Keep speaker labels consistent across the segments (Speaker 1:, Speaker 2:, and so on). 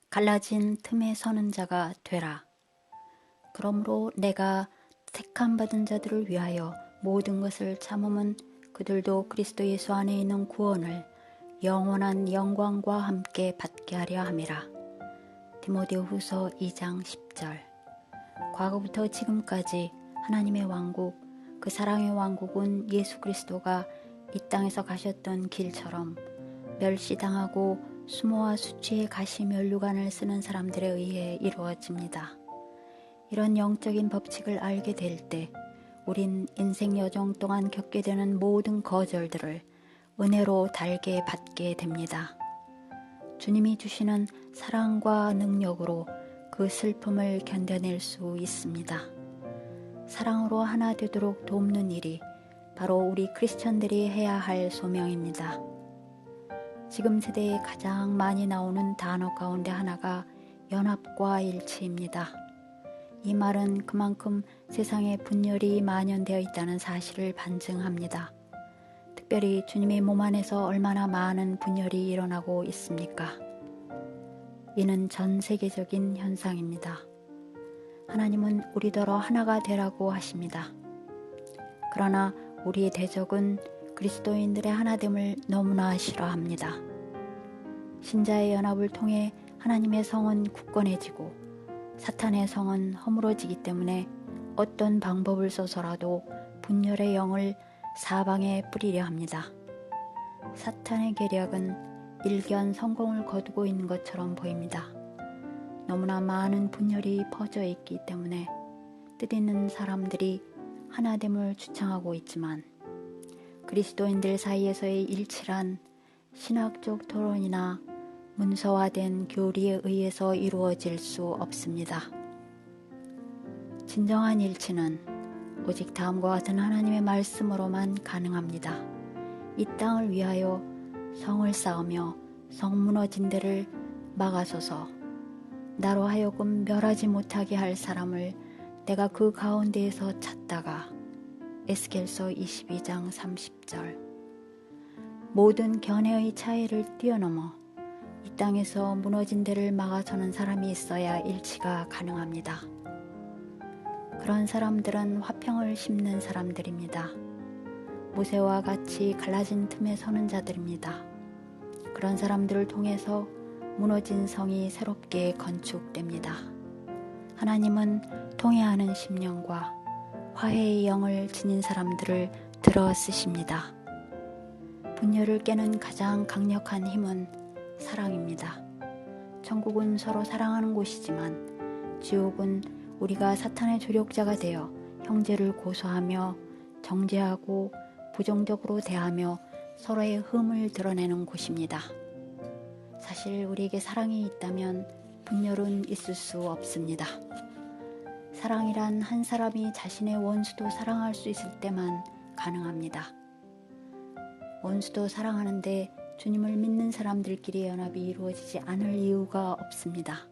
Speaker 1: 갈라진 틈에 서는 자가 되라. 그러므로 내가 택함 받은 자들을 위하여 모든 것을 참음은 그들도 그리스도 예수 안에 있는 구원을 영원한 영광과 함께 받게 하려 함이라. 디모데후서 2장 10절. 과거부터 지금까지 하나님의 왕국, 그 사랑의 왕국은 예수 그리스도가 이 땅에서 가셨던 길처럼 멸시당하고 수모와 수치의 가시 면류관을 쓰는 사람들에 의해 이루어집니다. 이런 영적인 법칙을 알게 될 때 우린 인생 여정 동안 겪게 되는 모든 거절들을 은혜로 달게 받게 됩니다. 주님이 주시는 사랑과 능력으로 그 슬픔을 견뎌낼 수 있습니다. 사랑으로 하나 되도록 돕는 일이 바로 우리 크리스천들이 해야 할 소명입니다. 지금 세대에 가장 많이 나오는 단어 가운데 하나가 연합과 일치입니다. 이 말은 그만큼 세상에 분열이 만연되어 있다는 사실을 반증합니다. 특별히 주님의 몸 안에서 얼마나 많은 분열이 일어나고 있습니까? 이는 전 세계적인 현상입니다. 하나님은 우리더러 하나가 되라고 하십니다. 그러나 우리의 대적은 그리스도인들의 하나됨을 너무나 싫어합니다. 신자의 연합을 통해 하나님의 성은 굳건해지고 사탄의 성은 허물어지기 때문에 어떤 방법을 써서라도 분열의 영을 사방에 뿌리려 합니다. 사탄의 계략은 일견 성공을 거두고 있는 것처럼 보입니다. 너무나 많은 분열이 퍼져 있기 때문에 뜻있는 사람들이 하나됨을 주창하고 있지만 그리스도인들 사이에서의 일치란 신학적 토론이나 문서화된 교리에 의해서 이루어질 수 없습니다. 진정한 일치는 오직 다음과 같은 하나님의 말씀으로만 가능합니다. 이 땅을 위하여 성을 쌓으며 성 무너진 데를 막아서서 나로 하여금 멸하지 못하게 할 사람을 내가 그 가운데에서 찾다가 에스겔서 22장 30절. 모든 견해의 차이를 뛰어넘어 이 땅에서 무너진 데를 막아서는 사람이 있어야 일치가 가능합니다. 그런 사람들은 화평을 심는 사람들입니다. 모세와 같이 갈라진 틈에 서는 자들입니다. 그런 사람들을 통해서 무너진 성이 새롭게 건축됩니다. 하나님은 통회하는 심령과 화해의 영을 지닌 사람들을 들어 쓰십니다. 분열을 깨는 가장 강력한 힘은 사랑입니다. 천국은 서로 사랑하는 곳이지만 지옥은 우리가 사탄의 조력자가 되어 형제를 고소하며 정죄하고 부정적으로 대하며 서로의 흠을 드러내는 곳입니다. 사실 우리에게 사랑이 있다면 분열은 있을 수 없습니다. 사랑이란 한 사람이 자신의 원수도 사랑할 수 있을 때만 가능합니다. 원수도 사랑하는데 주님을 믿는 사람들끼리 연합이 이루어지지 않을 이유가 없습니다.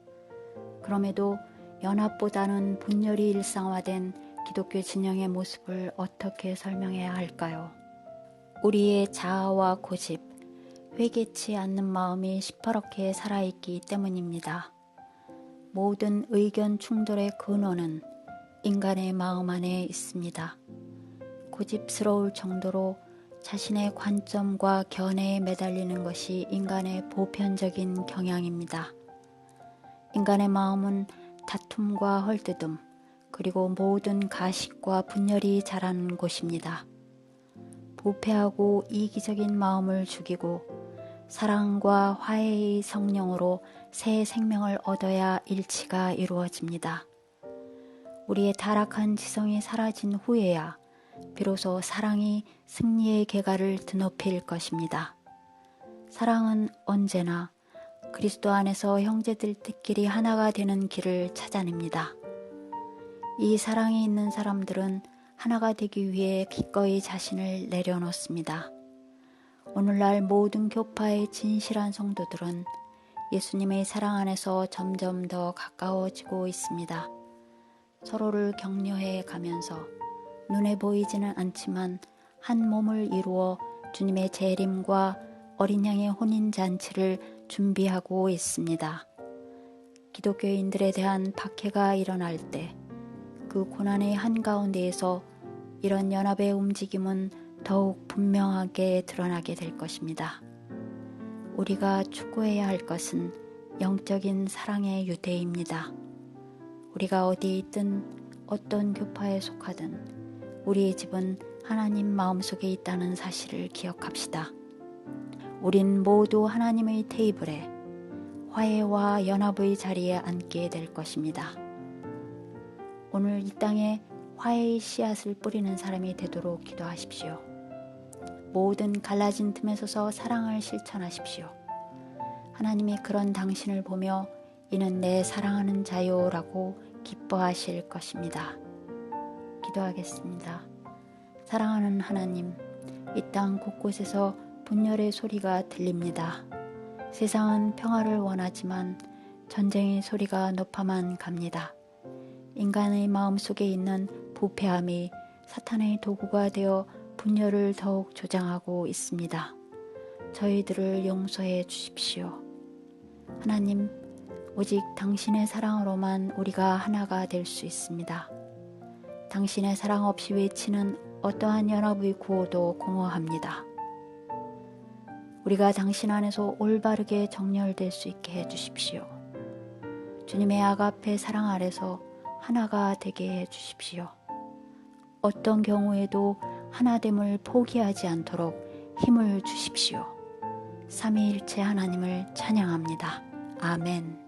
Speaker 1: 그럼에도 연합보다는 분열이 일상화된 기독교 진영의 모습을 어떻게 설명해야 할까요? 우리의 자아와 고집, 회개치 않는 마음이 시퍼렇게 살아있기 때문입니다. 모든 의견 충돌의 근원은 인간의 마음 안에 있습니다. 고집스러울 정도로 자신의 관점과 견해에 매달리는 것이 인간의 보편적인 경향입니다. 인간의 마음은 다툼과 헐뜯음, 그리고 모든 가식과 분열이 자라는 곳입니다. 부패하고 이기적인 마음을 죽이고 사랑과 화해의 성령으로 새 생명을 얻어야 일치가 이루어집니다. 우리의 타락한 지성이 사라진 후에야 비로소 사랑이 승리의 계가를 드높일 것입니다. 사랑은 언제나 그리스도 안에서 형제들끼리 하나가 되는 길을 찾아냅니다. 이 사랑이 있는 사람들은 하나가 되기 위해 기꺼이 자신을 내려놓습니다. 오늘날 모든 교파의 진실한 성도들은 예수님의 사랑 안에서 점점 더 가까워지고 있습니다. 서로를 격려해 가면서 눈에 보이지는 않지만 한 몸을 이루어 주님의 재림과 어린 양의 혼인잔치를 준비하고 있습니다. 기독교인들에 대한 박해가 일어날 때 그 고난의 한가운데에서 이런 연합의 움직임은 더욱 분명하게 드러나게 될 것입니다. 우리가 추구해야 할 것은 영적인 사랑의 유대입니다. 우리가 어디에 있든 어떤 교파에 속하든 우리의 집은 하나님 마음속에 있다는 사실을 기억합시다. 우린 모두 하나님의 테이블에 화해와 연합의 자리에 앉게 될 것입니다. 오늘 이 땅에 화해의 씨앗을 뿌리는 사람이 되도록 기도하십시오. 모든 갈라진 틈에 서서 사랑을 실천하십시오. 하나님이 그런 당신을 보며 이는 내 사랑하는 자요라고 기뻐하실 것입니다. 기도하겠습니다. 사랑하는 하나님, 이 땅 곳곳에서 분열의 소리가 들립니다. 세상은 평화를 원하지만 전쟁의 소리가 높아만 갑니다. 인간의 마음속에 있는 부패함이 사탄의 도구가 되어 분열을 더욱 조장하고 있습니다. 저희들을 용서해 주십시오. 하나님, 오직 당신의 사랑으로만 우리가 하나가 될 수 있습니다. 당신의 사랑 없이 외치는 어떠한 연합의 구호도 공허합니다. 우리가 당신 안에서 올바르게 정렬될 수 있게 해 주십시오. 주님의 아가페 사랑 아래서 하나가 되게 해 주십시오. 어떤 경우에도 하나됨을 포기하지 않도록 힘을 주십시오. 삼위일체 하나님을 찬양합니다. 아멘.